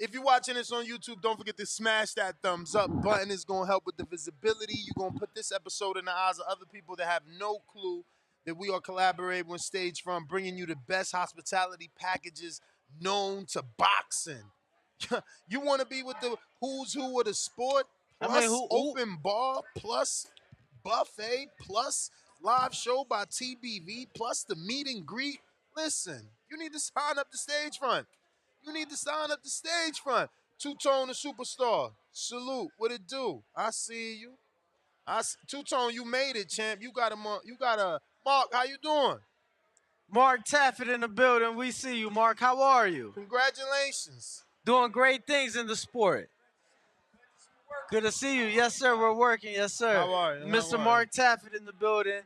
If you're watching this on YouTube, don't forget to smash that thumbs up button. It's going to help with the visibility. You're going to put this episode in the eyes of other people that have no clue that we are collaborating with Stagefront, bringing you the best hospitality packages known to boxing. You want to be with the who's who of the sport, plus open bar, plus buffet, plus live show by TBV, plus the meet and greet. Listen, you need to sign up to Stagefront. You need to sign up to Stagefront. Two-Tone the superstar. Salute. What it do? I see you. Two-Tone, you made it, champ. You got a Mark. How you doing? Mark Taffet in the building. We see you, Mark. How are you? Congratulations. Doing great things in the sport. Good to see you. Yes, sir. We're working. Yes, sir. How are you? Mr. Mark Taffet in the building.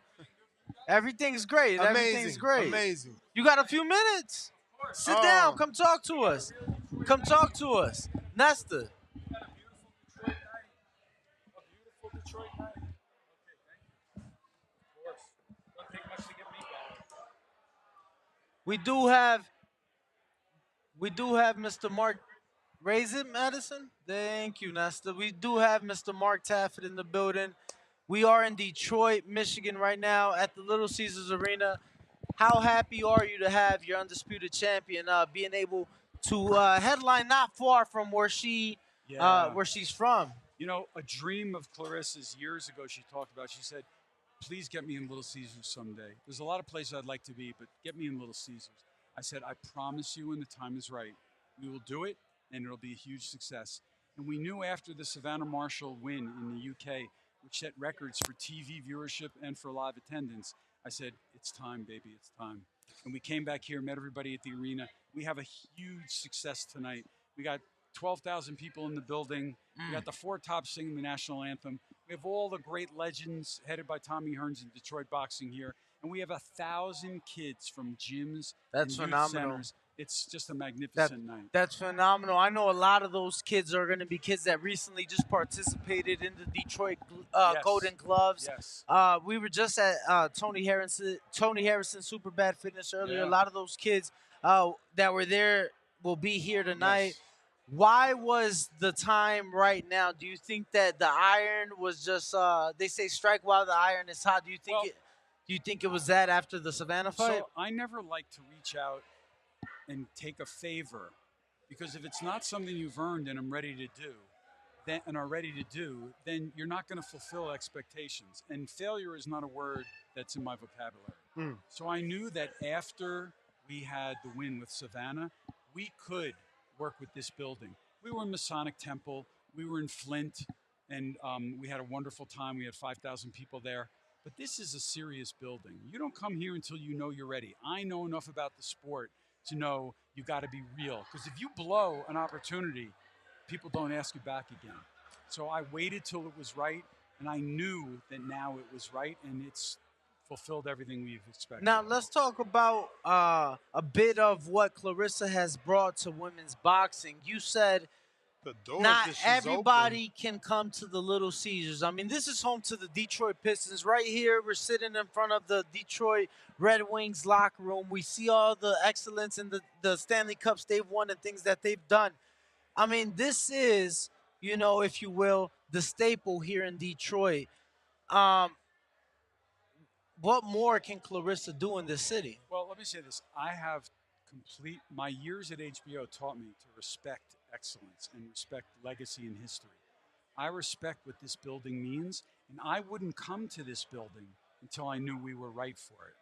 Everything's great. Amazing. Everything's great. Amazing. You got a few minutes? Sit down. Come talk to us. Come talk to us. Nesta. We do have Mr. Mark. Raise it, Madison. Thank you, Nesta. We do have Mr. Mark Taffet in the building. We are in Detroit, Michigan right now at the Little Caesars Arena. How happy are you to have your undisputed champion being able to headline not far from where she's from? You know, a dream of Clarissa's years ago she talked about. She said, please get me in Little Caesars someday. There's a lot of places I'd like to be, but get me in Little Caesars. I said, I promise you when the time is right, we will do it, and it'll be a huge success. And we knew after the Savannah Marshall win in the UK, which set records for TV viewership and for live attendance, I said, it's time, baby, it's time. And we came back here, met everybody at the arena. We have a huge success tonight. We got 12,000 people in the building. We got the four tops singing the national anthem. We have all the great legends headed by Tommy Hearns in Detroit boxing here. And we have 1,000 kids from gyms and youth centers. It's just a magnificent night. That's phenomenal. I know a lot of those kids are going to be kids that recently just participated in the Detroit Golden Gloves. Yes. We were just at Tony Harrison Super Bad Fitness earlier. Yeah. A lot of those kids that were there will be here tonight. Yes. Why was the time right now? Do you think that the iron was just they say strike while the iron is hot? Do you think it was that after the Savannah fight? So I never like to reach out and take a favor, because if it's not something you've earned and I'm ready to do, then you're not going to fulfill expectations. And failure is not a word that's in my vocabulary. So I knew that after we had the win with Savannah, we could work with this building. We were in Masonic Temple, we were in Flint, and we had a wonderful time. We had 5,000 people there. But this is a serious building. You don't come here until you know you're ready. I know enough about the sport to know you got to be real. Because if you blow an opportunity, people don't ask you back again. So I waited till it was right, and I knew that now it was right, and it's fulfilled everything we've expected. Now let's talk about a bit of what Clarissa has brought to women's boxing. You said not everybody can come to the Little Caesars. I mean, this is home to the Detroit Pistons. Right here, we're sitting in front of the Detroit Red Wings locker room. We see all the excellence in the Stanley Cups they've won and things that they've done. I mean, this is, you know, if you will, the staple here in Detroit. What more can Clarissa do in this city? Well, let me say this. My years at HBO taught me to respect excellence and respect legacy and history. I respect what this building means, and I wouldn't come to this building until I knew we were right for it.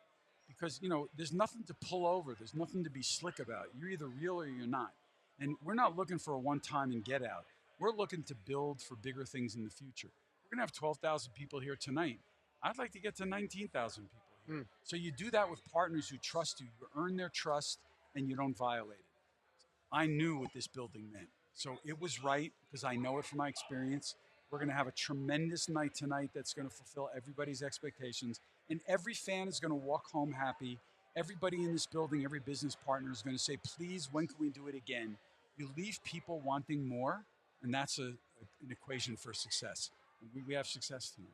Because, you know, there's nothing to pull over. There's nothing to be slick about. You're either real or you're not. And we're not looking for a one-time and get out. We're looking to build for bigger things in the future. We're going to have 12,000 people here tonight. I'd like to get to 19,000 people here. So you do that with partners who trust you. You earn their trust, and you don't violate it. I knew what this building meant. So it was right, because I know it from my experience. We're going to have a tremendous night tonight that's going to fulfill everybody's expectations. And every fan is going to walk home happy. Everybody in this building, every business partner is going to say, please, when can we do it again? You leave people wanting more, and that's an equation for success. We have success tonight.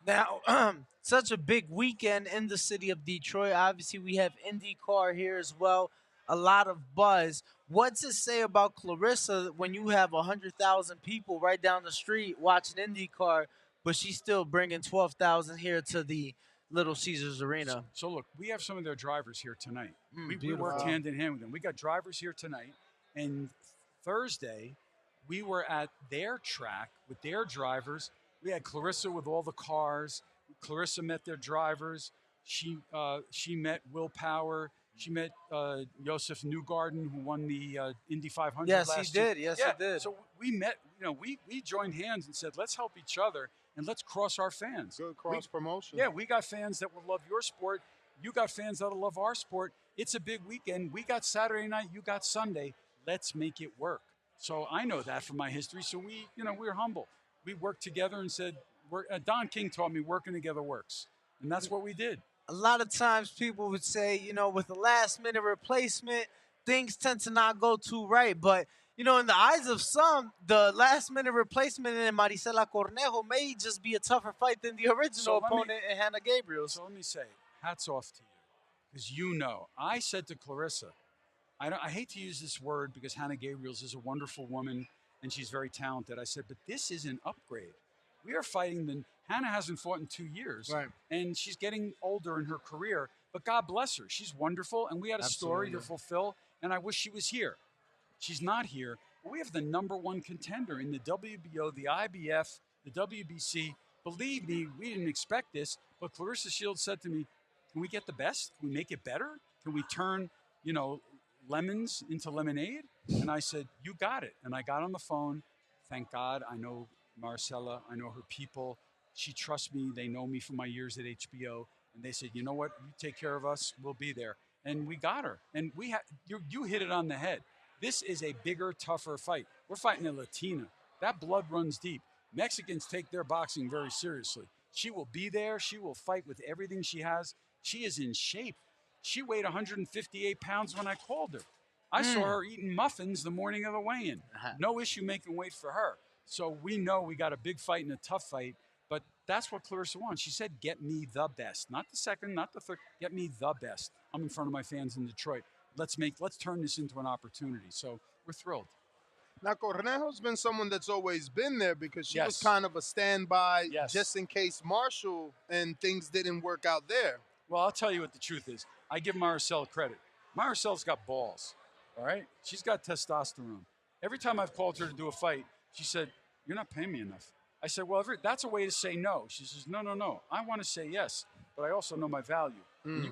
Now, such a big weekend in the city of Detroit. Obviously, we have IndyCar here as well. a lot of buzz. What's it say about Clarissa when you have 100,000 people right down the street watching IndyCar, but she's still bringing 12,000 here to the Little Caesars Arena? So look, we have some of their drivers here tonight. We Beautiful. worked hand in hand with them. We got drivers here tonight, and Thursday we were at their track with their drivers. We had Clarissa with all the cars. Clarissa met their drivers. She met Will Power. She met Josef Newgarden, who won the Indy 500 Yes, last he year. did. Yes, he did. So we met. We joined hands and said, let's help each other and let's cross our fans. Good cross promotion. Yeah, we got fans that will love your sport. You got fans that'll love our sport. It's a big weekend. We got Saturday night. You got Sunday. Let's make it work. So I know that from my history. So we're humble. We worked together and said, Don King taught me working together works. And that's what we did. A lot of times people would say, with a last-minute replacement, things tend to not go too right. But, in the eyes of some, the last-minute replacement in Marisela Cornejo may just be a tougher fight than the original opponent in Hannah Gabriels. So let me say, hats off to you. Because I said to Clarissa, I hate to use this word because Hannah Gabriels is a wonderful woman and she's very talented. I said, but this is an upgrade. We are fighting Hannah hasn't fought in 2 years, right? And she's getting older in her career. But God bless her, she's wonderful, and we had a story to fulfill. And I wish she was here. She's not here. But we have the #1 contender in the WBO, the IBF, the WBC. Believe me, we didn't expect this. But Clarissa Shields said to me, "Can we get the best? Can we make it better? Can we turn, lemons into lemonade?" And I said, "You got it." And I got on the phone. Thank God, I know Marcella, I know her people. She trusts me. They know me from my years at HBO. And they said, "You know what? You take care of us. We'll be there." And we got her. And you hit it on the head. This is a bigger, tougher fight. We're fighting a Latina. That blood runs deep. Mexicans take their boxing very seriously. She will be there. She will fight with everything she has. She is in shape. She weighed 158 pounds when I called her. I saw her eating muffins the morning of the weigh-in. No issue making weight for her. So we know we got a big fight and a tough fight, but that's what Clarissa wants. She said, "Get me the best." Not the second, not the third. Get me the best. I'm in front of my fans in Detroit. Let's turn this into an opportunity. So we're thrilled. Now, Cornejo's been someone that's always been there because she Yes. was kind of a standby Yes. just in case Marshall and things didn't work out there. Well, I'll tell you what the truth is. I give Maricel credit. Maricel's got balls, all right? She's got testosterone. Every time I've called her to do a fight, she said, "You're not paying me enough." I said, "Well, that's a way to say no." She says, No. I want to say yes, but I also know my value.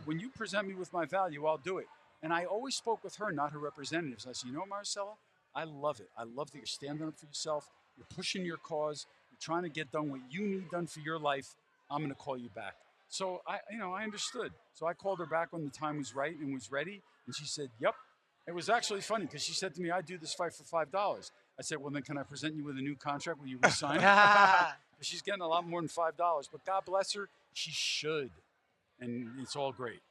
When you present me with my value, I'll do it. And I always spoke with her, not her representatives. I said, Maricela, I love it. I love that you're standing up for yourself. You're pushing your cause. You're trying to get done what you need done for your life. I'm going to call you back. So I understood. So I called her back when the time was right and was ready. And she said, "Yep." It was actually funny because she said to me, "I'd do this fight for $5." I said, "Well, then can I present you with a new contract? Will you resign it?" Because she's getting a lot more than $5. But God bless her, she should. And it's all great.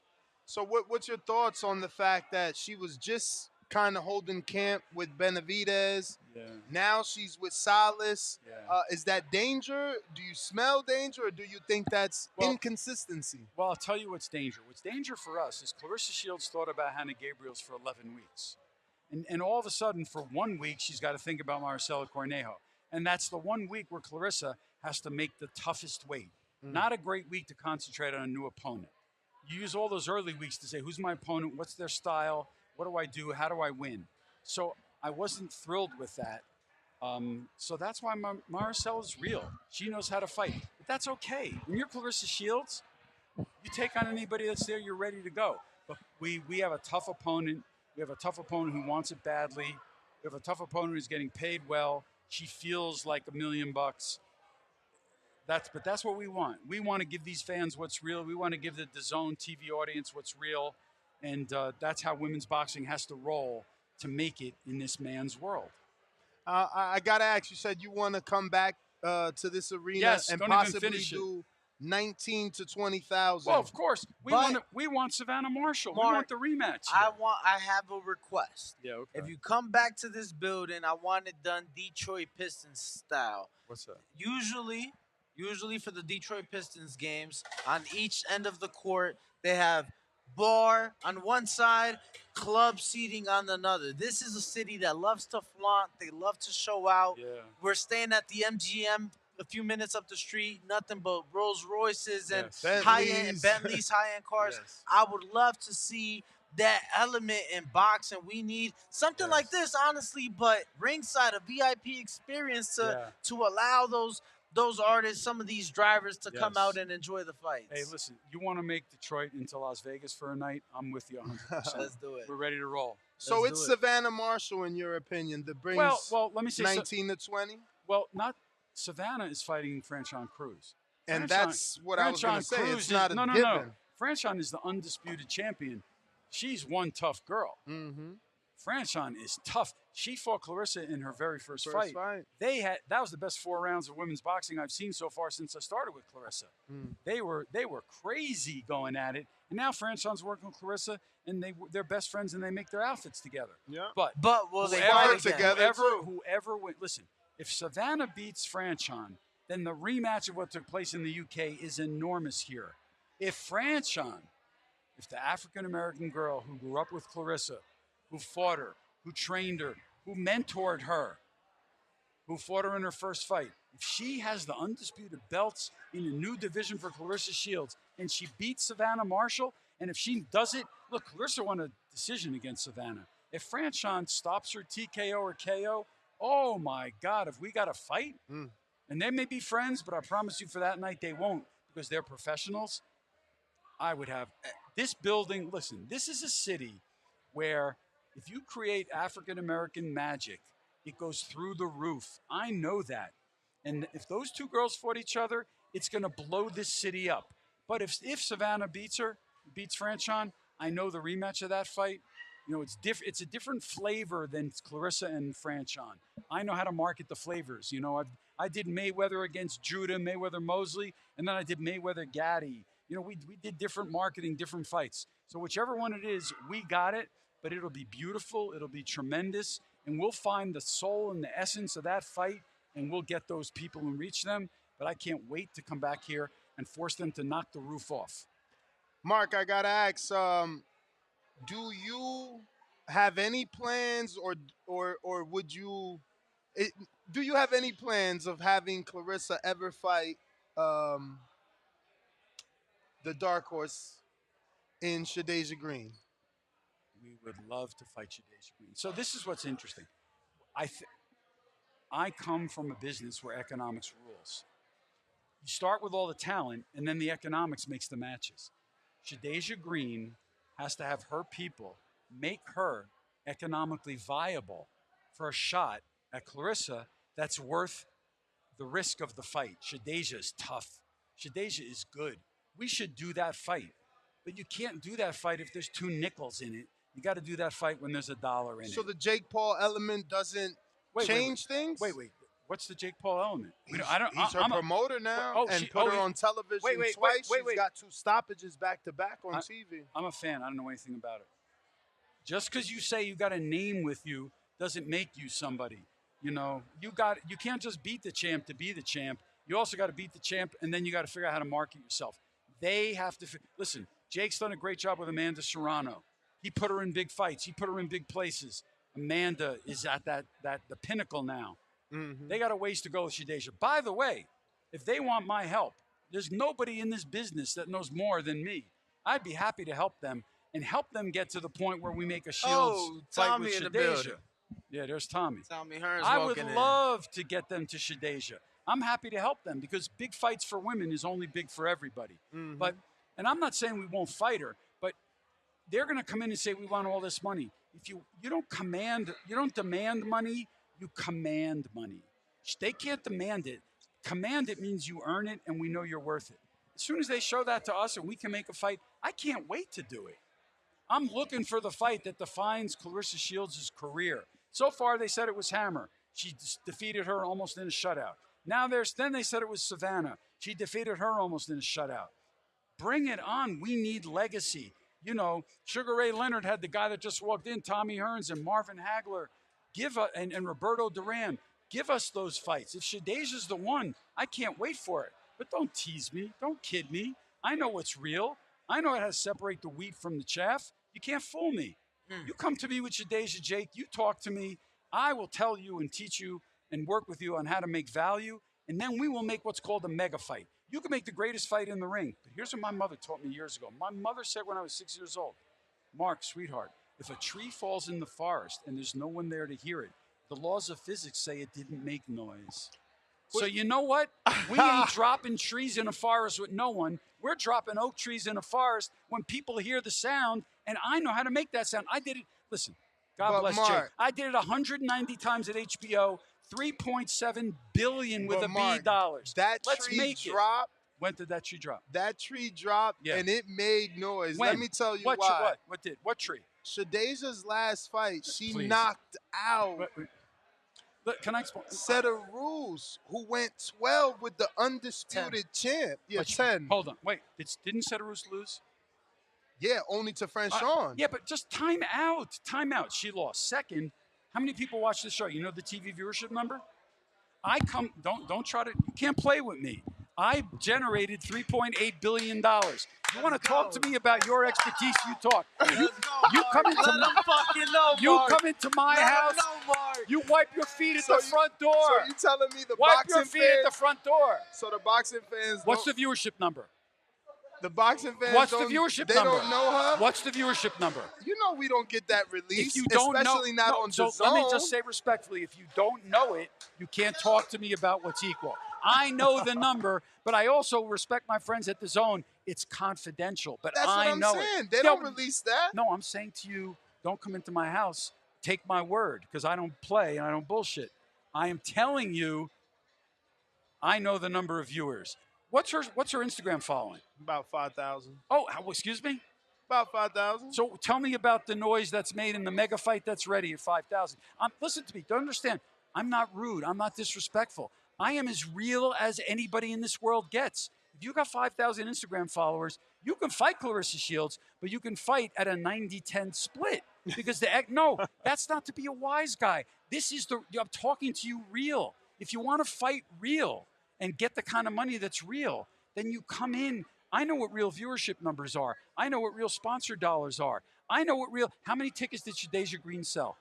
So what's your thoughts on the fact that she was just kind of holding camp with Benavidez? Yeah. Now she's with Salas. Yeah. Is that danger? Do you smell danger, or do you think that's inconsistency? Well, I'll tell you what's danger. What's danger for us is Clarissa Shields thought about Hannah Gabriels for 11 weeks. And all of a sudden, for 1 week, she's got to think about Maricela Cornejo. And that's the 1 week where Clarissa has to make the toughest weight. Not a great week to concentrate on a new opponent. You use all those early weeks to say, who's my opponent? What's their style? What do I do? How do I win? So I wasn't thrilled with that. So that's why Maricela is real. She knows how to fight. But that's okay. When you're Clarissa Shields, you take on anybody that's there, you're ready to go. But we have a tough opponent. We have a tough opponent who wants it badly. We have a tough opponent who's getting paid well. She feels like $1 million. But that's what we want. We want to give these fans what's real. We want to give the Dazn TV audience what's real. And that's how women's boxing has to roll to make it in this man's world. I got to ask, you said you want to come back to this arena and possibly do 19 to 20,000. Well, of course. We want Savannah Marshall. We want the rematch. I have a request. Yeah, okay. If you come back to this building, I want it done Detroit Pistons style. What's that? Usually for the Detroit Pistons games, on each end of the court, they have bar on one side, club seating on another. This is a city that loves to flaunt. They love to show out. Yeah. We're staying at the MGM a few minutes up the street, nothing but Rolls Royces and Yes. Bentleys, high-end cars. Yes. I would love to see that element in boxing. We need something like this, honestly, but ringside, a VIP experience to allow those artists, some of these drivers to come out and enjoy the fights. Hey, listen, you want to make Detroit into Las Vegas for a night? I'm with you 100%. Let's do it. We're ready to roll. So it's Savannah Marshall, in your opinion, that brings well, let me say 19 to 20? Well, not Savannah is fighting Franchon Cruz. And that's what I was going to say. It's not a given. No. Franchon is the undisputed champion. She's one tough girl. Mm-hmm. Franchon is tough. She fought Clarissa in her very first fight. That was the best 4 rounds of women's boxing I've seen so far since I started with Clarissa. They were crazy going at it. And now Franchon's working with Clarissa, and they're best friends, and they make their outfits together. Yeah. But will they fight together? Whoever wins, listen, if Savannah beats Franchon, then the rematch of what took place in the UK is enormous here. If the African-American girl who grew up with Clarissa, who fought her, who trained her, who mentored her, who fought her in her first fight, if she has the undisputed belts in a new division for Clarissa Shields and she beats Savannah Marshall, and if she does it, look, Clarissa won a decision against Savannah. If Franchon stops her TKO or KO, oh my God, have we got a fight? And they may be friends, but I promise you for that night they won't, because they're professionals. I would have this building. Listen, this is a city where if you create African-American magic, it goes through the roof. I know that. And if those two girls fought each other, it's going to blow this city up. But if Savannah beats Franchon, I know the rematch of that fight, it's a different flavor than Clarissa and Franchon. I know how to market the flavors. I did Mayweather against Judah, Mayweather Mosley, and then I did Mayweather Gaddy. We did different marketing, different fights. So whichever one it is, we got it, but it'll be beautiful, it'll be tremendous, and we'll find the soul and the essence of that fight, and we'll get those people and reach them. But I can't wait to come back here and force them to knock the roof off. Mark, I got to ask, do you have any plans or would you do you have any plans of having Clarissa ever fight the dark horse in Shadasia Green? We would love to fight Shadasia Green. So this is what's interesting. I come from a business where economics rules. You start with all the talent, and then the economics makes the matches. Shadasia Green has to have her people make her economically viable for a shot at Clarissa that's worth the risk of the fight. Shadasia is tough. Shadasia is good. We should do that fight. But you can't do that fight if there's 2 nickels in it. You got to do that fight when there's $1 in it. So the Jake Paul element doesn't change things? Wait. What's the Jake Paul element? He's her promoter now put her on television twice. She's got 2 stoppages back-to-back on TV. I'm a fan. I don't know anything about it. Just because you say you got a name with you doesn't make you somebody. You can't just beat the champ to be the champ. You also got to beat the champ, and then you got to figure out how to market yourself. They have to listen. Jake's done a great job with Amanda Serrano. He put her in big fights. He put her in big places. Amanda is at the pinnacle now. Mm-hmm. They got a ways to go with Shadasia. By the way, if they want my help, there's nobody in this business that knows more than me. I'd be happy to help them and help them get to the point where we make a Shields fight with Shadasia. Yeah, there's Tommy. Tommy Hearns. I would love to get them to Shadasia. I'm happy to help them because big fights for women is only big for everybody. Mm-hmm. And I'm not saying we won't fight her, but they're going to come in and say we want all this money. If you don't demand money, you command money. They can't demand it. Command it means you earn it, and we know you're worth it. As soon as they show that to us and we can make a fight, I can't wait to do it. I'm looking for the fight that defines Clarissa Shields' career. So far, they said it was Hammer. She defeated her almost in a shutout. Then they said it was Savannah. She defeated her almost in a shutout. Bring it on. We need legacy. Sugar Ray Leonard had the guy that just walked in, Tommy Hearns and Marvin Hagler, and Roberto Duran. Give us those fights. If Shadasia's the one, I can't wait for it. But don't tease me. Don't kid me. I know what's real. I know how to separate the wheat from the chaff. You can't fool me. You come to me with Shadeja, Jake. You talk to me. I will tell you and teach you and work with you on how to make value. And then we will make what's called a mega fight. You can make the greatest fight in the ring. But here's what my mother taught me years ago. My mother said when I was 6 years old, Mark, sweetheart, if a tree falls in the forest and there's no one there to hear it, the laws of physics say it didn't make noise. So you know what? We ain't dropping trees in a forest with no one. We're dropping oak trees in a forest when people hear the sound, and I know how to make that sound. I did it. Listen, God bless Mark, Jake. I did it 190 times at HBO, 3.7 billion with Mark, B dollars. That Let's tree make dropped. When did that tree drop? That tree dropped, and it made noise. When? Let me tell you why. What tree? Shadeja's last fight, she Please. knocked out. Look, can I explain? Set of rules. Who went 12 with the undisputed champ? Yeah, 10. Hold on. Wait. Didn't Setarus lose? Yeah, only to Franchon. Yeah, but just time out. Time out. She lost. Second, how many people watch the show? You know the TV viewership number? Don't try to, you can't play with me. I generated $3.8 billion. You want to talk to me about your expertise, you talk. You come into my house, you wipe your feet at the front door. So you telling me the wipe boxing your feet fans, at the front door. So the boxing fans What's the viewership number? The boxing fans What's the viewership they number? Don't know her? What's the viewership number? You know we don't get that release, if you don't especially know, not on so Dazn. Let me just say respectfully, if you don't know it, you can't talk to me about what's equal. I know the number, but I also respect my friends at Dazn. It's confidential, but that's I what I'm know saying. it. They don't release that. No, I'm saying to you, don't come into my house. Take my word, because I don't play and I don't bullshit. I am telling you, I know the number of viewers. What's her Instagram following? About 5,000. Oh, excuse me? About 5,000. So tell me about the noise that's made in the mega fight that's ready at 5,000. Listen to me. Don't understand. I'm not rude. I'm not disrespectful. I am as real as anybody in this world gets. If you got 5,000 Instagram followers, you can fight Clarissa Shields, but you can fight at a 90-10 split. Because no, that's not to be a wise guy. I'm talking to you real. If you want to fight real and get the kind of money that's real, then you come in. I know what real viewership numbers are. I know what real sponsor dollars are. I know how many tickets did Shadeja Green sell?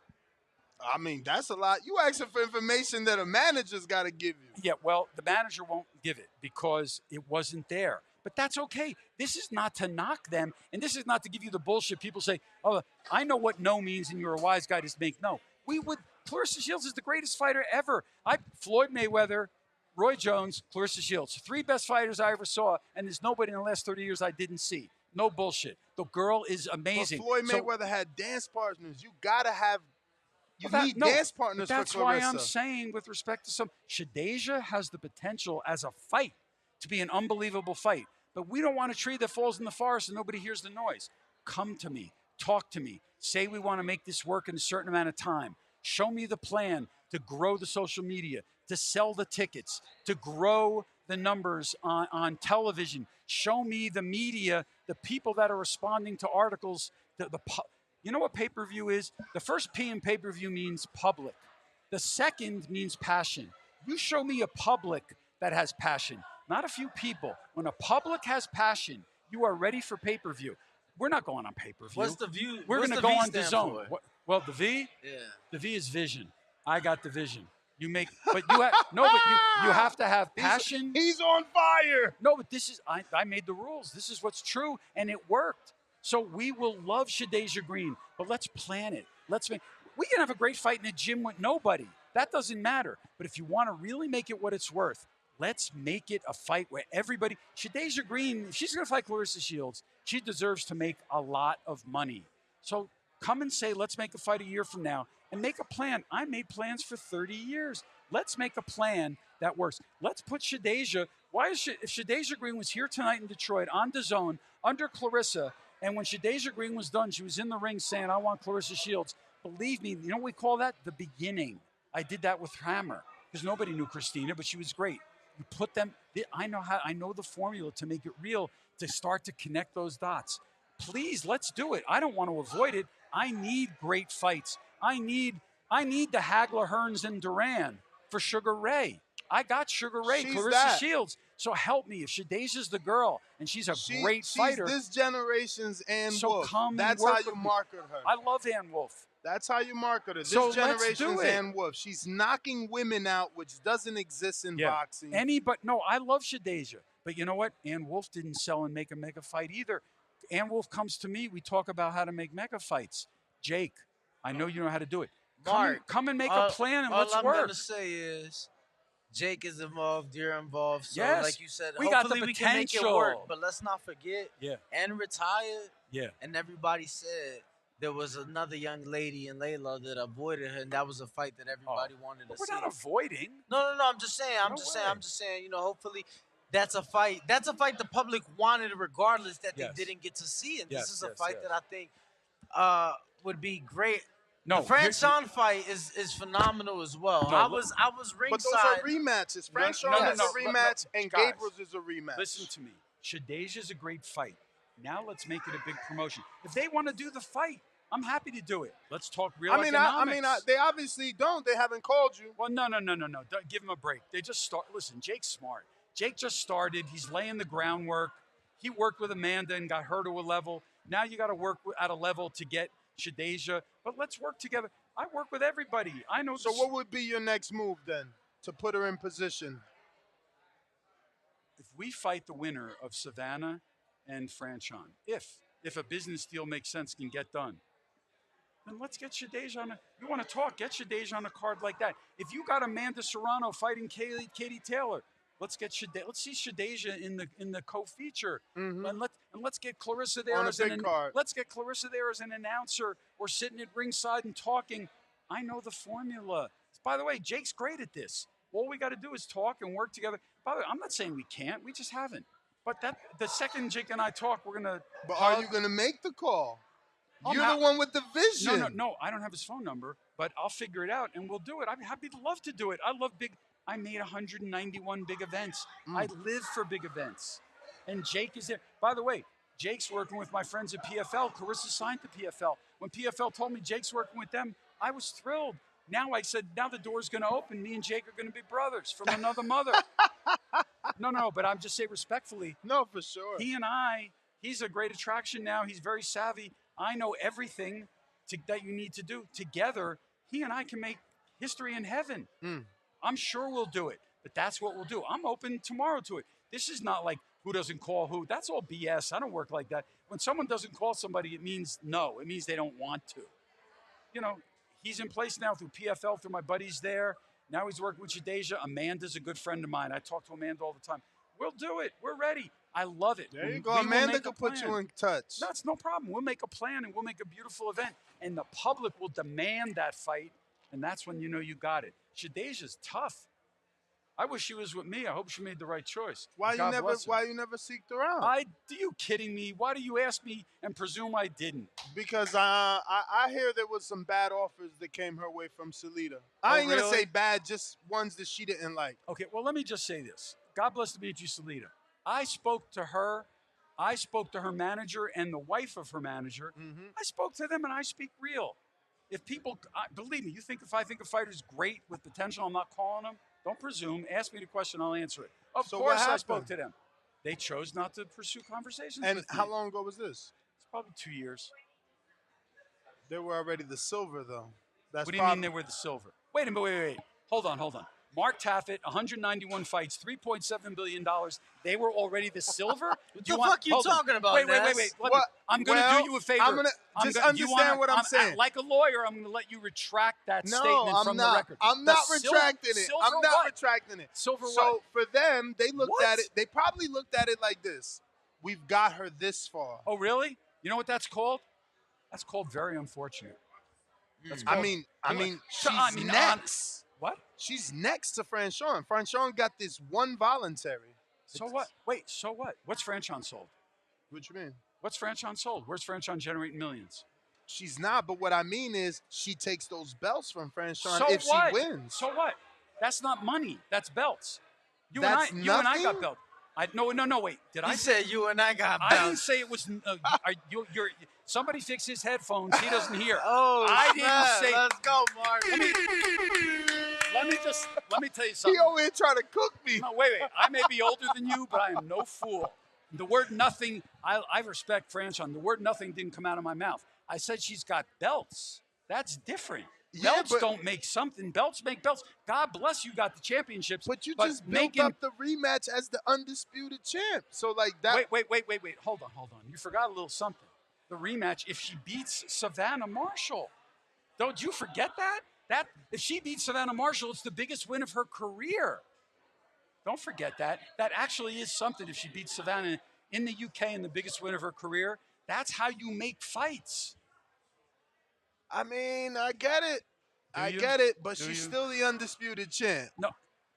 I mean, that's a lot. You asking for information that a manager's got to give you. Yeah, well, the manager won't give it because it wasn't there. But that's okay. This is not to knock them, and this is not to give you the bullshit. People say, oh, I know what no means, and you're a wise guy to make no. Clarissa Shields is the greatest fighter ever. Floyd Mayweather, Roy Jones, Clarissa Shields. 3 best fighters I ever saw, and there's nobody in the last 30 years I didn't see. No bullshit. The girl is amazing. But Floyd Mayweather had dance partners. You got to have dance partners for Clarissa. That's why I'm saying, with respect to Shadeja has the potential as a fight to be an unbelievable fight. But we don't want a tree that falls in the forest and nobody hears the noise. Come to me. Talk to me. Say we want to make this work in a certain amount of time. Show me the plan to grow the social media, to sell the tickets, to grow the numbers on television. Show me the media, the people that are responding to articles. You know what pay-per-view is? The first P in pay-per-view means public. The second means passion. You show me a public that has passion, not a few people. When a public has passion, you are ready for pay-per-view. We're not going on pay-per-view. What's the view? We're going to go on Dazn. Well, the V? Yeah. The V is vision. I got the vision. You have to have passion. He's on fire. No, but I made the rules. This is what's true, and it worked. So we will love Shadeja Green, but let's plan it. We can have a great fight in a gym with nobody. That doesn't matter. But if you want to really make it what it's worth, let's make it a fight where everybody. Shadeja Green, if she's going to fight Clarissa Shields, she deserves to make a lot of money. So come and say, let's make a fight a year from now and make a plan. I made plans for 30 years. Let's make a plan that works. Let's put Shadeja. If Shadeja Green was here tonight in Detroit on Dazn under Clarissa, and when Shadeja Green was done, she was in the ring saying, I want Clarissa Shields. Believe me, you know what we call that? The beginning. I did that with Hammer because nobody knew Christina, but she was great. You put them, I know the formula to make it real, to start to connect those dots. Please, let's do it. I don't want to avoid it. I need great fights. I need the Hagler, Hearns, and Duran for Sugar Ray. I got Sugar Ray, Clarissa Shields. So help me. If Shadeja's the girl and she's a great fighter. She's this generation's Ann So Wolf. come That's and work how you with me. market her. I love Ann Wolf. That's how you market her. So This let's do generation's it. Ann Wolf. She's knocking women out, which doesn't exist in boxing. No, I love Shadeja. But you know what? Ann Wolf didn't sell and make a mega fight either. Ann Wolf comes to me. We talk about how to make mega fights. Jake, I know you know how to do it. Mark, come and make a plan and let's work. All I'm going to say is Jake is involved, you're involved. So like you said, we got hopefully the we can make it work. But let's not forget, and retired. And everybody said there was another young lady in Layla that avoided her, and that was a fight that everybody wanted to see. We're not avoiding. No. I'm just saying. I'm just saying. You know, hopefully that's a fight. That's a fight the public wanted, regardless that they didn't get to see. And this is a fight that I think would be great. No, the Franchon fight is phenomenal as well. No, I was ringside. But those are rematches. Franchon is a rematch, and Gabriel's is a rematch. Listen to me. Shadeja's a great fight. Now let's make it a big promotion. If they want to do the fight, I'm happy to do it. Let's talk real economics. They obviously don't. They haven't called you. Well, no. Don't give them a break. They just start. Listen, Jake's smart. Jake just started. He's laying the groundwork. He worked with Amanda and got her to a level. Now you got to work at a level to get Shadeja. But let's work together. I work with everybody. I know. So what would be your next move then to put her in position? If we fight the winner of Savannah and Franchon, if a business deal makes sense, can get done, then let's get Shadeja on you want to talk, get Shadeja on a card like that. If you got Amanda Serrano fighting Katie Taylor, let's get let's see Shadeja in the co-feature. And let's get Clarissa there let's get Clarissa there as an announcer or sitting at ringside and talking. I know the formula. By the way, Jake's great at this. All we got to do is talk and work together. By the way, I'm not saying we can't. We just haven't. But the second Jake and I talk, we're gonna. But are you gonna make the call? You're the one with the vision. No. I don't have his phone number, but I'll figure it out and we'll do it. I'd happy to love to do it. I love big. I made 191 big events. I live for big events, and Jake is there. By the way, Jake's working with my friends at PFL. Carissa signed to PFL. When PFL told me Jake's working with them, I was thrilled. Now I said, now the door's going to open. Me and Jake are going to be brothers from another mother. No, but I'm just saying respectfully. No, for sure. He's a great attraction now. He's very savvy. I know everything that you need to do. Together, he and I can make history in heaven. I'm sure we'll do it, but that's what we'll do. I'm open tomorrow to it. This is not like who doesn't call who. That's all BS. I don't work like that. When someone doesn't call somebody, it means no. It means they don't want to. You know, he's in place now through PFL, through my buddies there. Now he's working with Shadeja. Amanda's a good friend of mine. I talk to Amanda all the time. We'll do it. We're ready. I love it. There you go. Amanda can put you in touch. That's no problem. We'll make a plan and we'll make a beautiful event. And the public will demand that fight. And that's when you know you got it. Shadeja's tough. I wish she was with me. I hope she made the right choice. Why you never seeked her out? Are you kidding me? Why do you ask me and presume I didn't? Because I hear there was some bad offers that came her way from Salida. I ain't gonna say bad, just ones that she didn't like. Okay, well let me just say this. God bless Demetri Salida. I spoke to her. I spoke to her manager and the wife of her manager. I spoke to them and I speak real. If people, believe me, if I think a fighter's great with potential, I'm not calling them. Don't presume. Ask me the question, I'll answer it. Of course I spoke to them. They chose not to pursue conversations with me. And how long ago was this? It's probably 2 years. They were already the silver, though. What do you mean they were the silver? Wait a minute, wait. Hold on. Mark Taffet, 191 fights, $3.7 billion. They were already the silver? What the fuck you talking about, Wait. I'm going to do you a favor. I'm going to just understand what I'm saying. Like a lawyer, I'm going to let you retract that statement from the record. I'm not retracting it. I'm not retracting it. Silver what? So for them, they looked at it. They probably looked at it like this. We've got her this far. Oh, really? You know what that's called? That's called very unfortunate. I mean, she's next. What? She's next to Franchon. Franchon got this one voluntary. So what? Wait, so what? What's Franchon sold? What you mean? What's Franchon sold? Where's Franchon generating millions? She's not, but what I mean is she takes those belts from Franchon if she wins. So what? That's not money. That's belts. You and I got belts. No, wait. He said you and I got belts. I didn't say it was. Somebody fix his headphones. He doesn't hear. Oh, I didn't say. Let's go, Mark. Let me let me tell you He something. over here trying to cook me. No, wait. I may be older than you, but I am no fool. The word nothing, I respect Franchon. The word nothing didn't come out of my mouth. I said she's got belts. That's different. Yeah, Belts don't make something. Belts make belts. God bless you got the championships. But you just built up the rematch as the undisputed champ. So, like that. Wait. Hold on. You forgot a little something. The rematch, if she beats Savannah Marshall. Don't you forget that? If she beats Savannah Marshall, it's the biggest win of her career. Don't forget that. That actually is something if she beats Savannah in the UK and the biggest win of her career. That's how you make fights. I mean, I get it. I get it, but she's still the undisputed champ.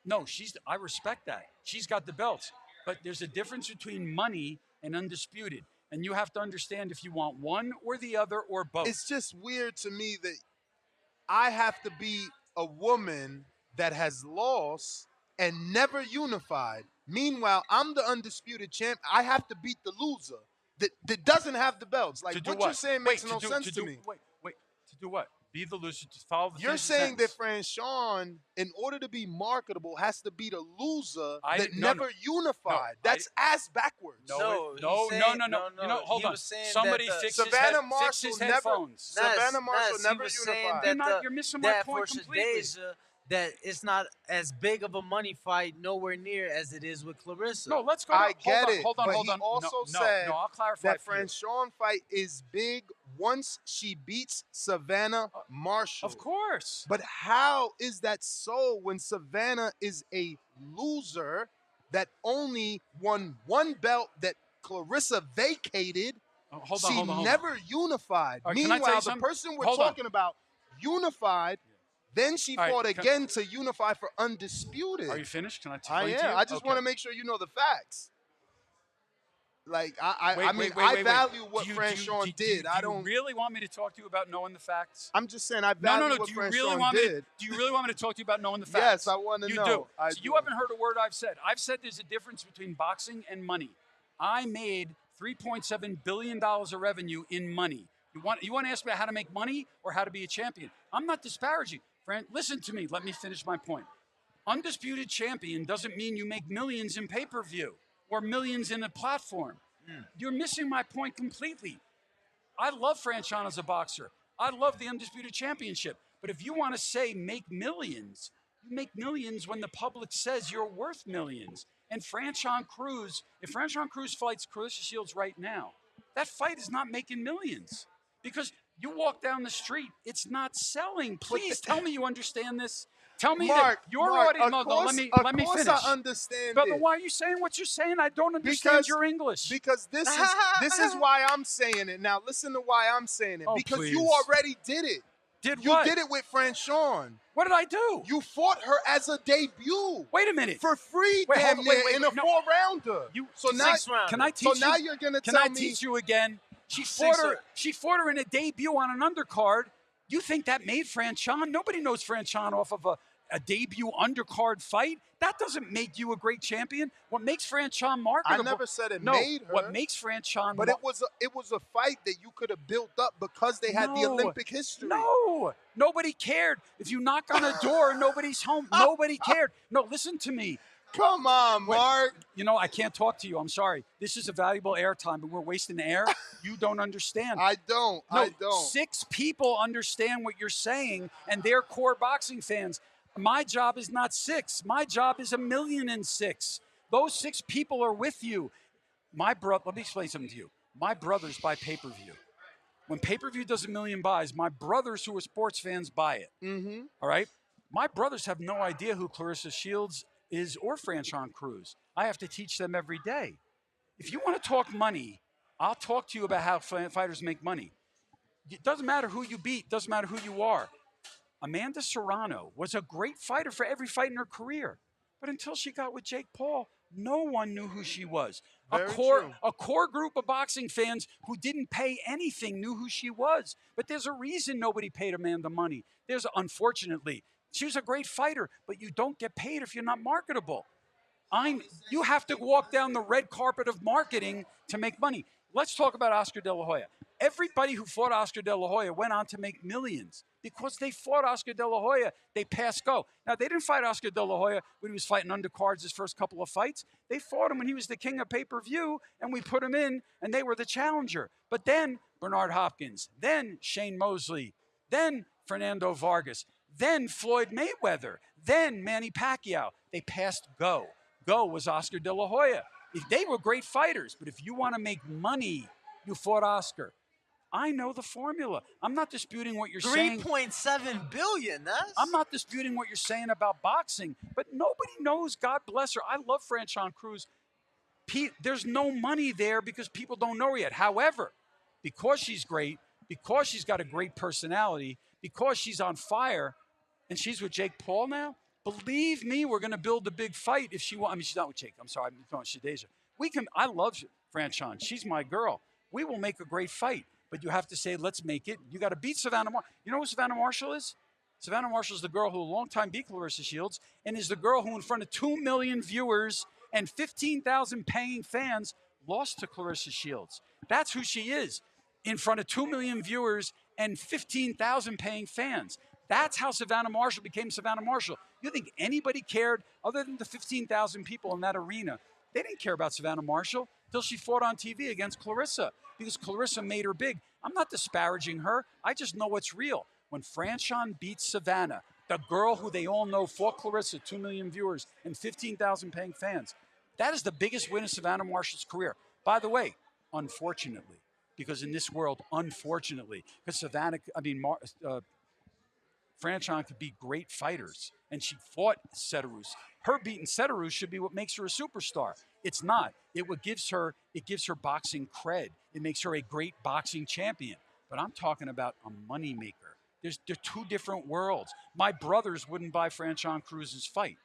No, I respect that. She's got the belts. But there's a difference between money and undisputed. And you have to understand if you want one or the other or both. It's just weird to me that I have to be a woman that has lost and never unified. Meanwhile, I'm the undisputed champ. I have to beat the loser that doesn't have the belts. Like, what you're saying makes no sense to me. Wait, to do what? Be the loser, to follow the You're saying that Franchon, in order to be marketable, has to be the loser that never unified. That's ass backwards. No. Hold on. Somebody fix his headphones. Savannah Marshall never unified. You're missing my point completely. That it's not as big of a money fight nowhere near as it is with Clarissa. No, let's go. I get it. Hold on. He also said I'll clarify that Franchon fight is big once she beats Savannah Marshall. Of course. But how is that so when Savannah is a loser that only won one belt that Clarissa vacated? She never unified. Right, meanwhile, the person we're talking about unified. Then she fought again to unify for undisputed. Are you finished? Can I explain to you? I just want to make sure you know the facts. Like, I value what Franchon did. Do you really want me to talk to you about knowing the facts? I'm just saying I value what Franchon did. Do you really want me to talk to you about knowing the facts? Yes, I want to know. You do. You haven't heard a word I've said. I've said there's a difference between boxing and money. I made $3.7 billion of revenue in money. You want to ask me how to make money or how to be a champion? I'm not disparaging. Friend, listen to me. Let me finish my point. Undisputed champion doesn't mean you make millions in pay-per-view or millions in a platform. You're missing my point completely. I love Franchon as a boxer. I love the Undisputed Championship. But if you want to say make millions, you make millions when the public says you're worth millions. And Franchon Crews, if Franchon Crews fights Clarissa Shields right now, that fight is not making millions. Because you walk down the street, it's not selling. Please tell me you understand this. Tell me that your audience. Let me finish. I understand. But why are you saying what you're saying? I don't understand your English. Because this is why I'm saying it. Now listen to why I'm saying it. Because you already did it. You did it with Franchon. What did I do? You fought her as a debut. Wait a minute. For free, damn near, in a 4-rounder. So now, can I teach you? So now you're gonna tell me. Can I teach you again? She fought her in a debut on an undercard. You think that made Franchon? Nobody knows Franchon off of a debut undercard fight. That doesn't make you a great champion. What makes Franchon marketable? I never said it made her. What makes Franchon? But it was a fight that you could have built up because they had the Olympic history. No, nobody cared. If you knock on a door, nobody's home. Nobody cared. No, listen to me. Come on, Mark. I can't talk to you. I'm sorry. This is a valuable airtime, but we're wasting air. You don't understand. I don't. 6 people understand what you're saying, and they're core boxing fans. My job is not 6. My job is 1,000,006. Those 6 people are with you. Let me explain something to you. My brothers buy pay-per-view. When pay-per-view does 1 million buys, my brothers who are sports fans buy it. Mm-hmm. All right? My brothers have no idea who Clarissa Shields is or Franchon Crews. I have to teach them every day. If you want to talk money, I'll talk to you about how fighters make money. It doesn't matter who you beat. Doesn't matter who you are. Amanda Serrano was a great fighter for every fight in her career. But until she got with Jake Paul, no one knew who she was. A core group of boxing fans who didn't pay anything knew who she was. But there's a reason nobody paid Amanda money. Unfortunately. She was a great fighter, but you don't get paid if you're not marketable. You have to walk down the red carpet of marketing to make money. Let's talk about Oscar De La Hoya. Everybody who fought Oscar De La Hoya went on to make millions. Because they fought Oscar De La Hoya, they passed go. Now, they didn't fight Oscar De La Hoya when he was fighting undercards his first couple of fights. They fought him when he was the king of pay-per-view, and we put him in, and they were the challenger. But then Bernard Hopkins, then Shane Mosley, then Fernando Vargas, then Floyd Mayweather, then Manny Pacquiao. They passed go. Go was Oscar De La Hoya. They were great fighters, but if you want to make money, you fought Oscar. I know the formula. I'm not disputing what you're saying. $3.7 billion. I'm not disputing what you're saying about boxing, but nobody knows. God bless her. I love Franchon Crews. There's no money there because people don't know her yet. However, because she's great, because she's got a great personality, because she's on fire, and she's with Jake Paul now, believe me, we're going to build a big fight if she wants. I mean, she's not with Jake. I'm sorry. I'm going Shadasia. I love Franchon. She's my girl. We will make a great fight. But you have to say, let's make it. You got to beat Savannah Marshall. You know who Savannah Marshall is? Savannah Marshall is the girl who a long time beat Clarissa Shields and is the girl who in front of 2 million viewers and 15,000 paying fans lost to Clarissa Shields. That's who she is. In front of 2 million viewers and 15,000 paying fans. That's how Savannah Marshall became Savannah Marshall. You think anybody cared other than the 15,000 people in that arena? They didn't care about Savannah Marshall till she fought on TV against Clarissa because Clarissa made her big. I'm not disparaging her. I just know what's real. When Franchon beats Savannah, the girl who they all know fought Clarissa, 2 million viewers and 15,000 paying fans, that is the biggest win of Savannah Marshall's career. By the way, unfortunately, because in this world, unfortunately, because Franchon could be great fighters, and she fought Setarus. Her beating Setarus should be what makes her a superstar. It's not. It gives her boxing cred. It makes her a great boxing champion. But I'm talking about a moneymaker. They're two different worlds. My brothers wouldn't buy Franchon Crews' fight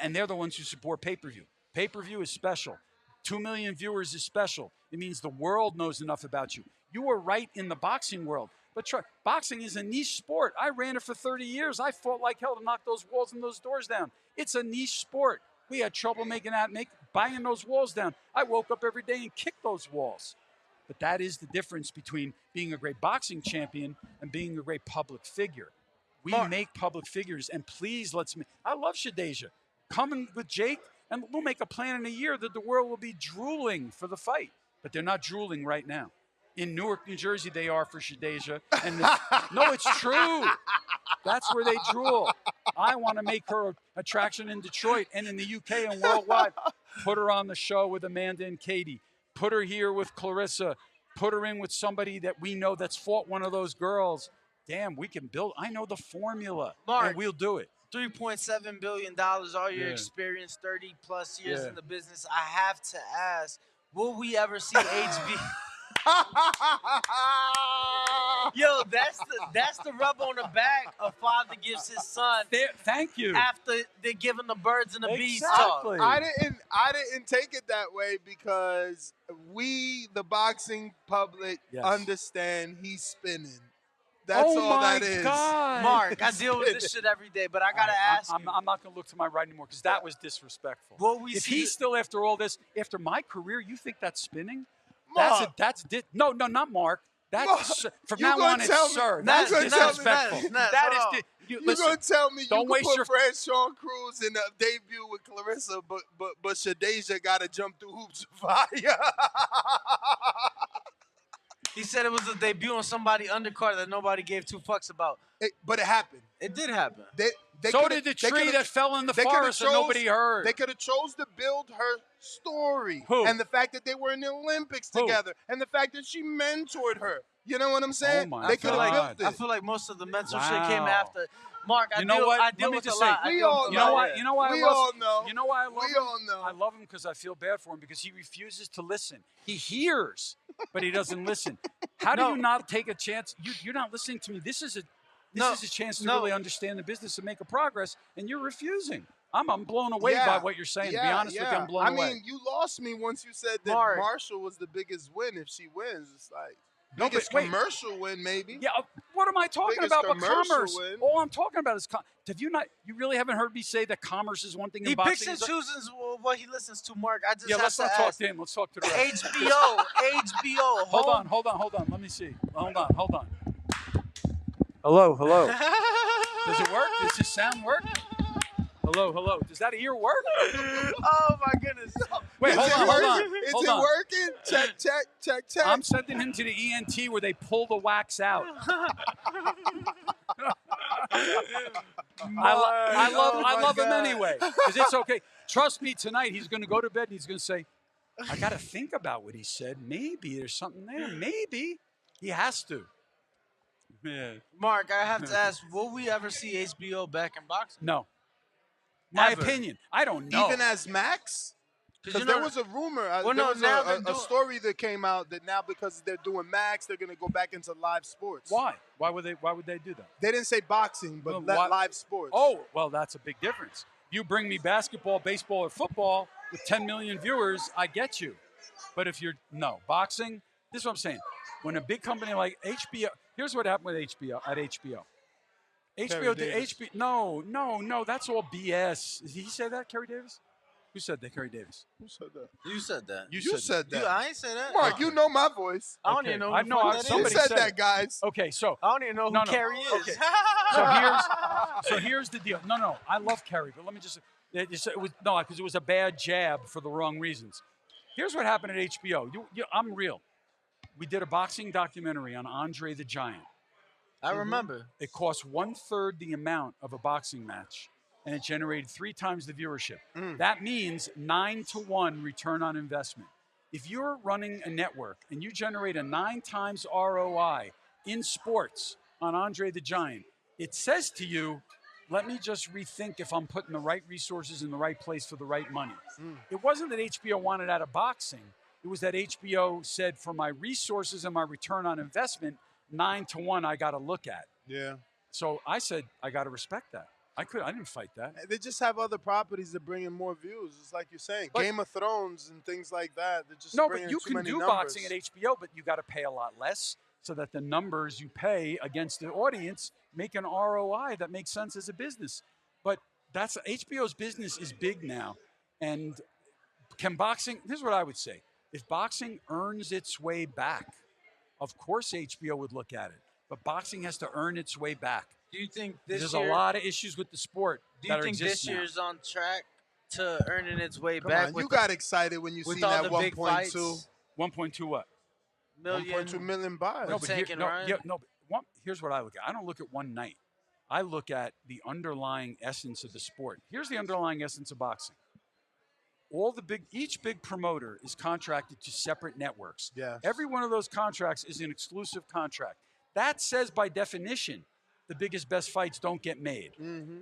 and they're the ones who support pay-per-view. Pay-per-view is special. 2 million viewers is special. It means the world knows enough about you. You were right in the boxing world. But boxing is a niche sport. I ran it for 30 years. I fought like hell to knock those walls and those doors down. It's a niche sport. We had trouble banging those walls down. I woke up every day and kicked those walls. But that is the difference between being a great boxing champion and being a great public figure. We make public figures, and please I love Shadasia. Come in with Jake, and we'll make a plan in a year that the world will be drooling for the fight. But they're not drooling right now. In Newark, New Jersey, they are for Shadasia. No, it's true. That's where they drool. I want to make her an attraction in Detroit and in the UK and worldwide. Put her on the show with Amanda and Katie. Put her here with Clarissa. Put her in with somebody that we know that's fought one of those girls. Damn, we can build. I know the formula. Mark, and we'll do it. $3.7 billion, all your experience, 30-plus years in the business. I have to ask, will we ever see HB? Yo, that's the rub on the back a father gives his son. Thank you. After they're giving the birds and the bees talk. I didn't take it that way because we, the boxing public, understand he's spinning. That's all that is. God. Mark, I deal with this shit every day, but I gotta ask you. I'm not gonna look to my right anymore because that was disrespectful. If he's still after all this, after my career, you think that's spinning? Mark. No, not Mark. That's from now on, it's sir. That's disrespectful. You're gonna tell me you can put Franchon Crews in a debut with Clarissa, but Shadasia gotta jump through hoops of fire. He said it was a debut on somebody undercard that nobody gave two fucks about. But it happened. It did happen. So did the tree that fell in the forest and nobody heard. They could have chose to build her story. Who? And the fact that they were in the Olympics together. And the fact that she mentored her. You know what I'm saying? Oh my they could have built it. I feel like most of the mentorship came after. Mark, I deal with a say, lot. You know why we all know. You know why I love him? We all know. I love him because I feel bad for him because he refuses to listen. He hears, but he doesn't listen. How do you not take a chance? You're not listening to me. This is a chance to really understand the business and make a progress, and you're refusing. I'm blown away by what you're saying. To be honest with you, I'm blown away. I mean, you lost me once you said that Marshall was the biggest win if she wins. It's like biggest commercial win, maybe. Yeah, what am I talking about but commerce? Win. All I'm talking about is you really haven't heard me say that commerce is one thing in boxing? He picks and chooses what he listens to, Mark. I just let's not talk to him. Let's talk to the rest. HBO. Hold on. Let me see. Hold on. Hello, hello. Does it work? Does this sound work? Hello, hello. Does that ear work? Oh my goodness. Wait, hold on. Is Hold it on. working? Check. I'm sending him to the ENT where they pull the wax out. I love him anyway, because it's okay. Trust me, tonight he's going to go to bed and he's going to say, I got to think about what he said. Maybe there's something there. Maybe. He has to. Yeah. Mark, I have to ask, will we ever see HBO back in boxing? No. My Ever. opinion. I don't know. Even as Max? Because you know, there was a rumor, well, there no, was now a story that came out that now because they're doing Max, they're going to go back into live sports. Why? Why would they do that? They didn't say boxing, but Well, live sports. Oh, well, that's a big difference. You bring me basketball, baseball, or football with 10 million viewers, I get you. But if you're, no, boxing, this is what I'm saying. When a big company like HBO, here's what happened with HBO, at HBO. HBO did HBO, no, that's all BS. Did he say that, Kerry Davis? Who said that, Kerry Davis? Who said that? You said that. You said that. I ain't say that. Mark, you know my voice. I don't even know who somebody Somebody said that, it. guys. Okay, so. I don't even know who Kerry is. Okay. So here's the deal. No, I love Kerry, but let me just, because it was a bad jab for the wrong reasons. Here's what happened at HBO. I'm real. We did a boxing documentary on Andre the Giant. I remember. It cost 1/3 the amount of a boxing match, and it generated 3 times the viewership. That means 9-to-1 return on investment. If you're running a network and you generate a 9 times ROI in sports on Andre the Giant, it says to you, let me just rethink if I'm putting the right resources in the right place for the right money. It wasn't that HBO wanted out of boxing. It was that HBO said, for my resources and my return on investment, 9-to-1 I got to look at. Yeah. So I said, I got to respect that. I didn't fight that. They just have other properties that bring in more views. It's like you're saying, Game of Thrones and things like that. They're just but you can do boxing at HBO, but you got to pay a lot less so that the numbers you pay against the audience make an ROI that makes sense as a business. But that's HBO's business is big now. And can boxing, here's what I would say. If boxing earns its way back, of course HBO would look at it. But boxing has to earn its way back. Do you think this There's year, a lot of issues with the sport. Do you think this year's on track to earning its way back? You got excited when you seen that 1.2. 1.2 what? 1.2 million buys. No, but here's what I look at. I don't look at one night. I look at the underlying essence of the sport. Here's the underlying essence of boxing. Each big promoter is contracted to separate networks. Yes. Every one of those contracts is an exclusive contract. That says by definition, the biggest, best fights don't get made.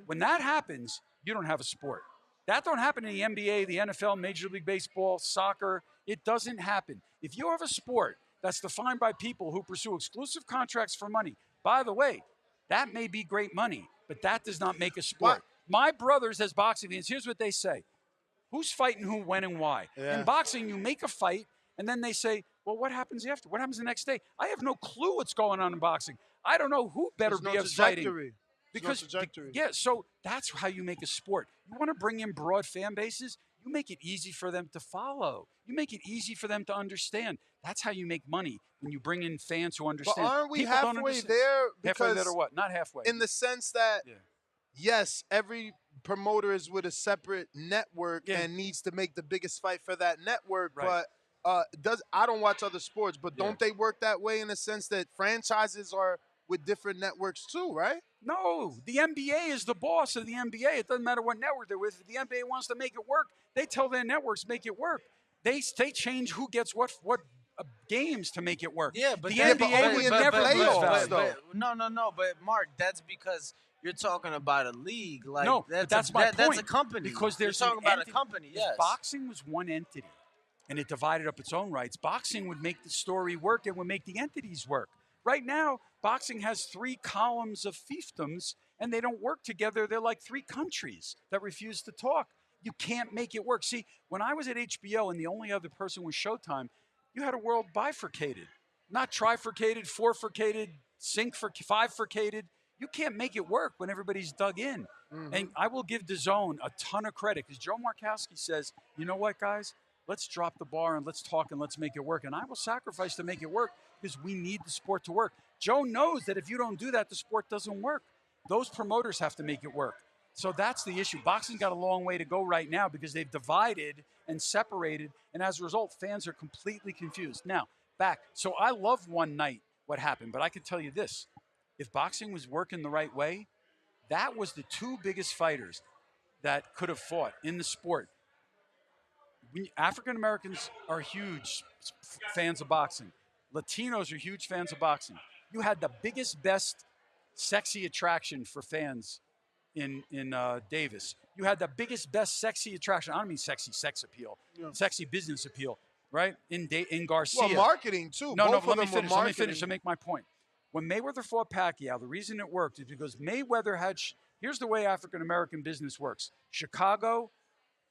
When that happens, you don't have a sport. That don't happen in the NBA, the NFL, Major League Baseball, soccer. It doesn't happen. If you have a sport that's defined by people who pursue exclusive contracts for money, by the way, that may be great money, but that does not make a sport. My brothers as boxing fans, here's what they say. Who's fighting who, when, and why? Yeah. In boxing, you make a fight, and then they say, well, what happens after? What happens the next day? I have no clue what's going on in boxing. I don't know who better be fighting. Because, so that's how you make a sport. You want to bring in broad fan bases? You make it easy for them to follow. You make it easy for them to understand. That's how you make money, when you bring in fans who understand. But aren't we halfway there? Halfway there or what? Not halfway. In the sense that, yes, every promoter is with a separate network and needs to make the biggest fight for that network, but I don't watch other sports, but don't they work that way in the sense that franchises are with different networks too, right? No, the NBA is the boss of the NBA. It doesn't matter what network they're with. If the NBA wants to make it work, they tell their networks make it work. They change who gets what games to make it work. Yeah, but the NBA would never lose. But Mark, that's because you're talking about a league. Like, no, that's my point. That's a company. Because you're talking about a company, yes. If boxing was one entity and it divided up its own rights, boxing would make the story work and would make the entities work. Right now, boxing has 3 columns of fiefdoms, and they don't work together. They're like 3 countries that refuse to talk. You can't make it work. See, when I was at HBO and the only other person was Showtime, you had a world bifurcated, not trifurcated, fourfurcated, fivefurcated. You can't make it work when everybody's dug in. And I will give Dazn a ton of credit, because Joe Markowski says, you know what, guys? Let's drop the bar and let's talk and let's make it work. And I will sacrifice to make it work, because we need the sport to work. Joe knows that if you don't do that, the sport doesn't work. Those promoters have to make it work. So that's the issue. Boxing's got a long way to go right now because they've divided and separated, and as a result, fans are completely confused. Now, back. So I love one night what happened, but I can tell you this. If boxing was working the right way, that was the two biggest fighters that could have fought in the sport. African Americans are huge fans of boxing. Latinos are huge fans of boxing. You had the biggest, best, sexy attraction for fans in Davis. You had the biggest, best, sexy attraction. I don't mean sexy sex appeal, sexy business appeal, right? In Garcia. Well, marketing too. No, Both let me of them finish. were Let me finish to marketing. make my point. When Mayweather fought Pacquiao, the reason it worked is because Mayweather had. Here's the way African American business works: Chicago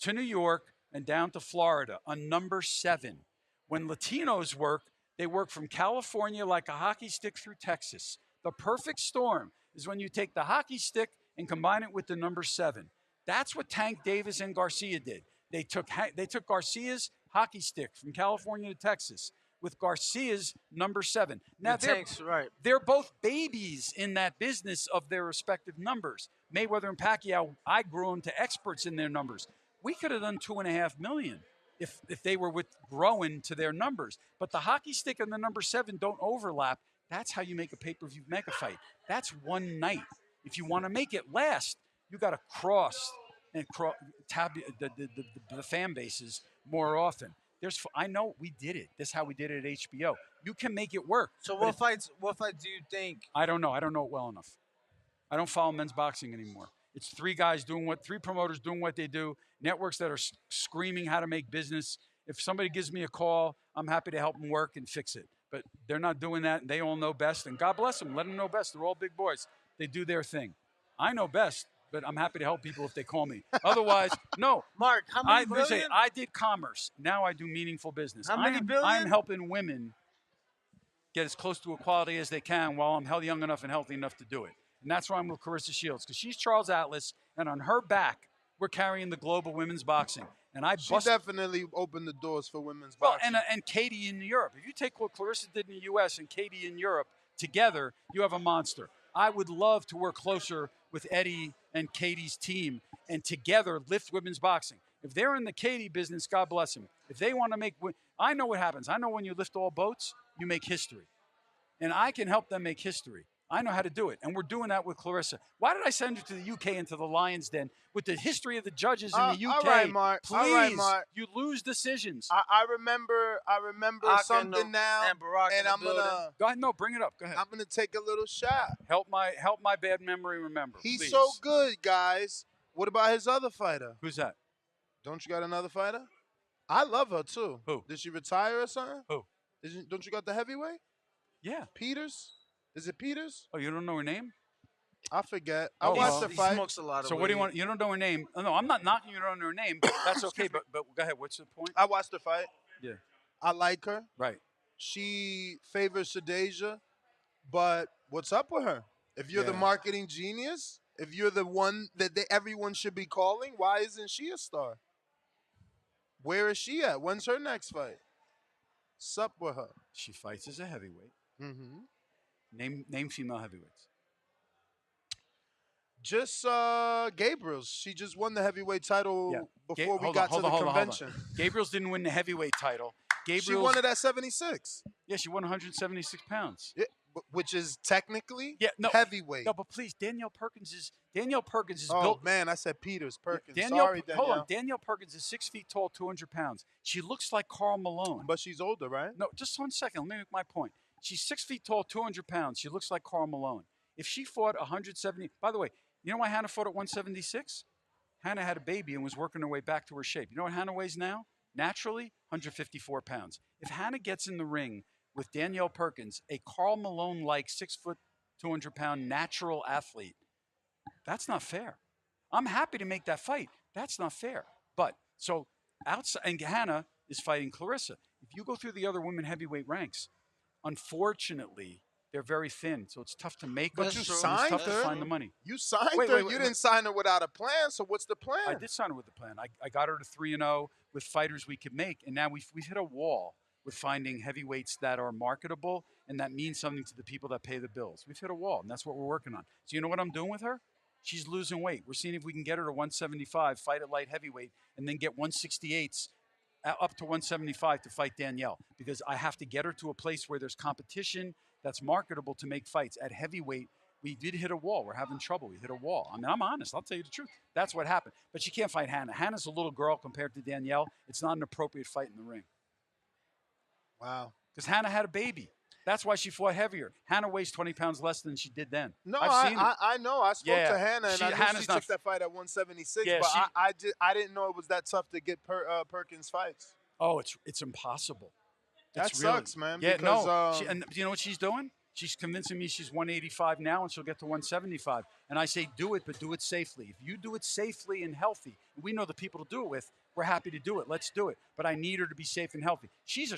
to New York and down to Florida on number 7. When Latinos work, they work from California like a hockey stick through Texas. The perfect storm is when you take the hockey stick and combine it with the number 7. That's what Tank Davis and Garcia did. They took Garcia's hockey stick from California to Texas with Garcia's number 7. Now they're both babies in that business of their respective numbers. Mayweather and Pacquiao, I grew them to experts in their numbers. We could have done $2.5 million if they were growing to their numbers. But the hockey stick and the number 7 don't overlap. That's how you make a pay-per-view mega fight. That's one night. If you want to make it last, you got to cross the fan bases more often. I know we did it. This is how we did it at HBO. You can make it work. So what fights do you think? I don't know. I don't know it well enough. I don't follow men's boxing anymore. It's three promoters doing what they do, networks that are screaming how to make business. If somebody gives me a call, I'm happy to help them work and fix it. But they're not doing that, and they all know best. And God bless them. Let them know best. They're all big boys. They do their thing. I know best, but I'm happy to help people if they call me. Otherwise, no. Mark, how many billion? I did commerce. Now I do meaningful business. How many billion? I'm helping women get as close to equality as they can while I'm young enough and healthy enough to do it. And that's why I'm with Clarissa Shields, because she's Charles Atlas, and on her back, we're carrying the global women's boxing. And She definitely opened the doors for women's well, boxing. and Katie in Europe. If you take what Clarissa did in the U.S. and Katie in Europe together, you have a monster. I would love to work closer with Eddie and Katie's team and together lift women's boxing. If they're in the Katie business, God bless them. If they want to make – I know what happens. I know when you lift all boats, you make history. And I can help them make history. I know how to do it, and we're doing that with Clarissa. Why did I send you to the UK and to the Lions Den with the history of the judges in the UK? All right, Mark. Please, all right, Mark. You lose decisions. I remember something now, and I'm gonna go ahead. No, bring it up. Go ahead. I'm gonna take a little shot. Help my bad memory remember. He's please. so good, guys. What about his other fighter? Who's that? Don't you got another fighter? I love her too. Who? Did she retire or something? Who? Don't you got the heavyweight? Yeah. Peters? Is it Peters? Oh, you don't know her name? I forget. I watched the fight. He smokes a lot of So what do you want? You don't know her name? Oh, no, I'm not knocking you on her name. That's okay, but go ahead. What's the point? I watched the fight. Yeah. I like her. Right. She favors Shadeja, but what's up with her? If you're the marketing genius, if you're the one that everyone should be calling, why isn't she a star? Where is she at? When's her next fight? Sup with her? She fights as a heavyweight. Mm-hmm. Name female heavyweights. Just Gabriel's. She just won the heavyweight title before we got to the convention. Gabriel's didn't win the heavyweight title. She won it at 76. Yeah, she won 176 pounds. Yeah, which is technically heavyweight. No, but please, Danielle Perkins is built. Oh man, I said Peters Perkins. Danielle, Sorry, Danielle. Hold on, Danielle Perkins is 6 feet tall, 200 pounds. She looks like Karl Malone. But she's older, right? No, just 1 second. Let me make my point. She's 6 feet tall, 200 pounds. She looks like Karl Malone. If she fought 170, by the way, you know why Hannah fought at 176? Hannah had a baby and was working her way back to her shape. You know what Hannah weighs now? Naturally, 154 pounds. If Hannah gets in the ring with Danielle Perkins, a Karl Malone-like 6 foot, 200 pound natural athlete, that's not fair. I'm happy to make that fight. That's not fair. But so outside, and Hannah is fighting Clarissa. If you go through the other women heavyweight ranks, unfortunately, they're very thin, so it's tough to make. But you signed her. It's tough to find the money. You signed her. You didn't sign her without a plan. So what's the plan? I did sign her with a plan. I got her to 3-0 with fighters we could make, and now we've hit a wall with finding heavyweights that are marketable and that means something to the people that pay the bills. We've hit a wall, and that's what we're working on. So you know what I'm doing with her? She's losing weight. We're seeing if we can get her to 175, fight at light heavyweight, and then get 168s up to 175 to fight Danielle, because I have to get her to a place where there's competition that's marketable to make fights. At heavyweight, we did hit a wall. We're having trouble. We hit a wall. I mean, I'm honest. I'll tell you the truth. That's what happened. But she can't fight Hannah. Hannah's a little girl compared to Danielle. It's not an appropriate fight in the ring. Wow. Because Hannah had a baby. That's why she fought heavier. Hannah weighs 20 pounds less than she did then. No, I know. I spoke to Hannah, and I knew she took that fight at 176, yeah, but I didn't know it was that tough to get Perkins fights. Oh, it's impossible. That sucks, man. Yeah, because, no. And do you know what she's doing? She's convincing me she's 185 now, and she'll get to 175. And I say, do it, but do it safely. If you do it safely and healthy, we know the people to do it with, we're happy to do it. Let's do it. But I need her to be safe and healthy. She's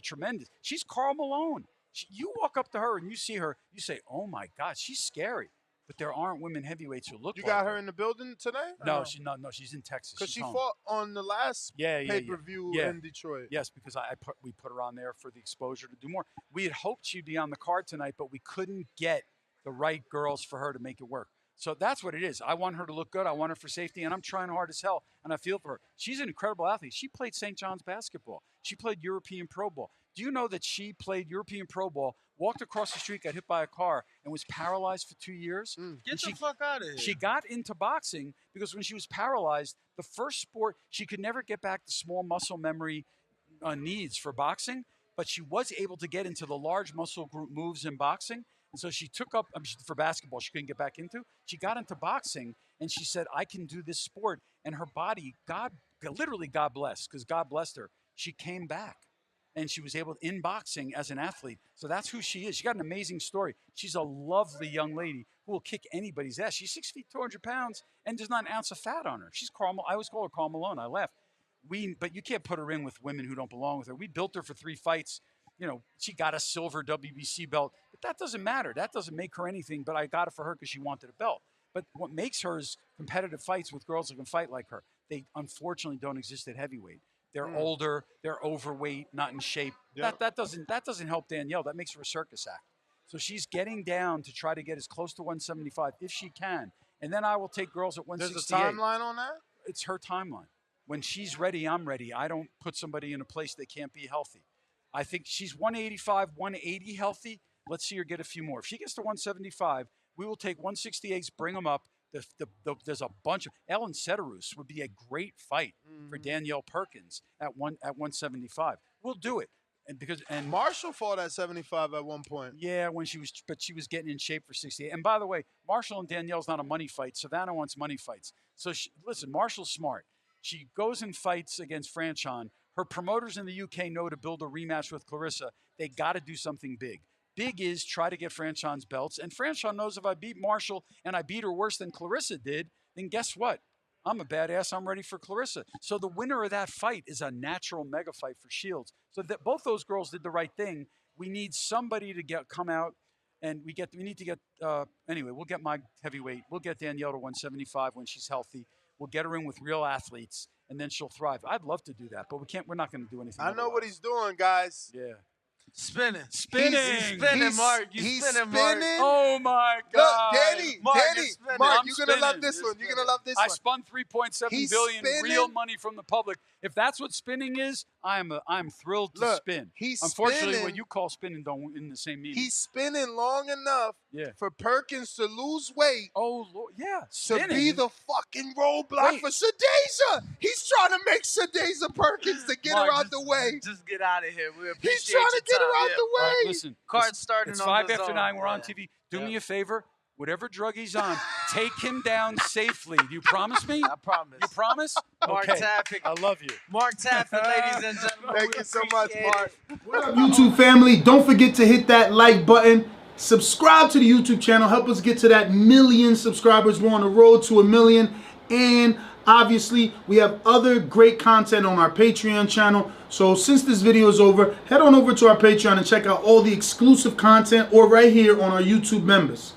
she's Carl Malone. You walk up to her and you see her, you say, oh my God, she's scary. But there aren't women heavyweights who look like her. You got her in the building today? No, she's in Texas. Because she fought on the last pay-per-view in Detroit. Yes, because we put her on there for the exposure to do more. We had hoped she'd be on the card tonight, but we couldn't get the right girls for her to make it work. So that's what it is. I want her to look good. I want her for safety, and I'm trying hard as hell, and I feel for her. She's an incredible athlete. She played St. John's basketball. She played European Pro Ball. Do you know that she played European Pro Ball, walked across the street, got hit by a car, and was paralyzed for 2 years? Get the fuck out of here. She got into boxing because when she was paralyzed, the first sport, she could never get back the small muscle memory needs for boxing, but she was able to get into the large muscle group moves in boxing. And so she took up, for basketball, she couldn't get back into. She got into boxing, and she said, I can do this sport. And her body, literally God bless, because God blessed her, she came back. And she was able, in boxing as an athlete. So that's who she is. She got an amazing story. She's a lovely young lady who will kick anybody's ass. She's 6 feet, 200 pounds, and there's not an ounce of fat on her. She's I always call her Carl Malone. I laugh. But you can't put her in with women who don't belong with her. We built her for 3 fights. You know, she got a silver WBC belt. But that doesn't matter. That doesn't make her anything. But I got it for her because she wanted a belt. But what makes her is competitive fights with girls that can fight like her. They unfortunately don't exist at heavyweight. They're older, they're overweight, not in shape. Yep. That doesn't help Danielle. That makes her a circus act. So she's getting down to try to get as close to 175 if she can. And then I will take girls at 168. There's a timeline on that? It's her timeline. When she's ready, I'm ready. I don't put somebody in a place they can't be healthy. I think she's 185, 180 healthy. Let's see her get a few more. If she gets to 175, we will take 168s, bring them up. There's a bunch of Ellen Sederus would be a great fight for Danielle Perkins at 175. We'll do it, and Marshall fought at 75 at one point. Yeah, but she was getting in shape for 68. And by the way, Marshall and Danielle's not a money fight. Savannah wants money fights. So listen, Marshall's smart. She goes and fights against Franchon. Her promoters in the UK know to build a rematch with Clarissa. They got to do something big. Big is try to get Franchon's belts. And Franchon knows if I beat Marshall and I beat her worse than Clarissa did, then guess what? I'm a badass. I'm ready for Clarissa. So the winner of that fight is a natural mega fight for Shields. So that both those girls did the right thing. We need somebody to come out, and we need to get anyway. We'll get my heavyweight. We'll get Danielle to 175 when she's healthy. We'll get her in with real athletes, and then she'll thrive. I'd love to do that, but we can't. We're not going to do anything. I know what he's doing, guys. Yeah. Spinning, Mark. He's spinning. Oh my God! Look, Danny, Mark, you're gonna love this one. You're gonna love this one. I spun 3.7 billion real money from the public. If that's what spinning is, I'm thrilled to spin. Unfortunately, what you call spinning don't in the same meaning. He's spinning long enough for Perkins to lose weight. Oh Lord, yeah, to be the fucking roadblock for Sadeza. He's trying to make Sadeza Perkins to get her out the way. Just get out of here. We appreciate He's trying to get her out the way. Right, listen, card starting. It's 5 after 9. We're on TV. Do me a favor. Whatever drug he's on, take him down safely. Do you promise me? I promise. You promise? Mark Taffet. I love you. Mark Taffet, ladies and gentlemen. Thank you so much, Mark. What up, YouTube family? Don't forget to hit that like button. Subscribe to the YouTube channel. Help us get to that 1 million subscribers. We're on the road to 1 million. And obviously, we have other great content on our Patreon channel. So since this video is over, head on over to our Patreon and check out all the exclusive content or right here on our YouTube members.